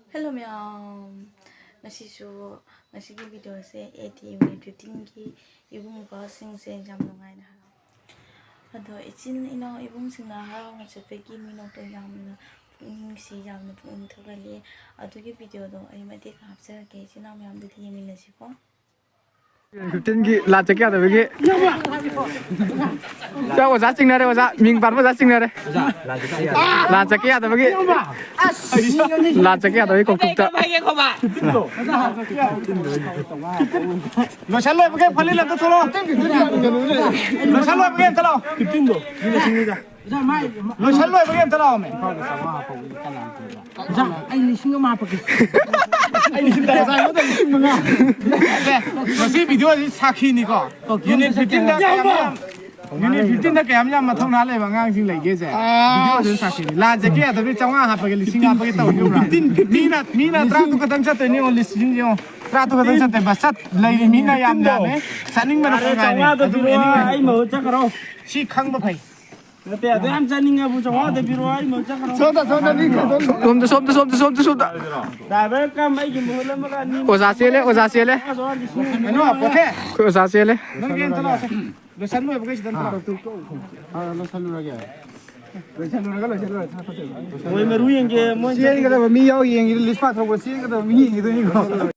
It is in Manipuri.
Hello ma'am. Ngasi video se 80 minute 15 ki ibung ba sing se jam nungai na haraw. Ado ichin ina ibung sing na haraw nga chapegi minok to jam na si jam na pung thogale ado ki video do ai mate kapsar ke china ma'am du thi min si ko 15 की लाच क्या था बेगे क्या वो जाचिंग ना रे वो जा मिंग बार वो जाचिंग ना रे लाच क्या था बेगे लाच क्या था बेगे कोकटुक था लो चलो बेगे फली लग तो चलो लो चलो बेगे चलो 15 दो लो चलो बेगे चलो हमें जा ai lising ma pa ki ai lising da sai mo da lising ma ngasi video ji sakhi ni ko unit 15 da unit 15 da kayam nya mathong na le ba ngang sing lai ge se video ji sakhi ni la je ke da bi chawng ha pa ke lising ha pa ke taw yu ra 15 mina tra tu ka dang sa te ni on lising ji tra tu ka dang sa te ba sat lai ni mina yam na me saning ma na ka ni ai mo cha karo si khang ba phai te ade am janinga bu chawa de biro ai mo cha karo soda ni somda da ba kam ai ki mo la ma ni oza se le ano apothe oza se le nang gen tala lo salu ba ke sidan tala tu ko lo salu ra ge mo me ru yenge mo sieng ga ba mi yao yeng list pa tho ko sieng ga ba mi ni do ni ko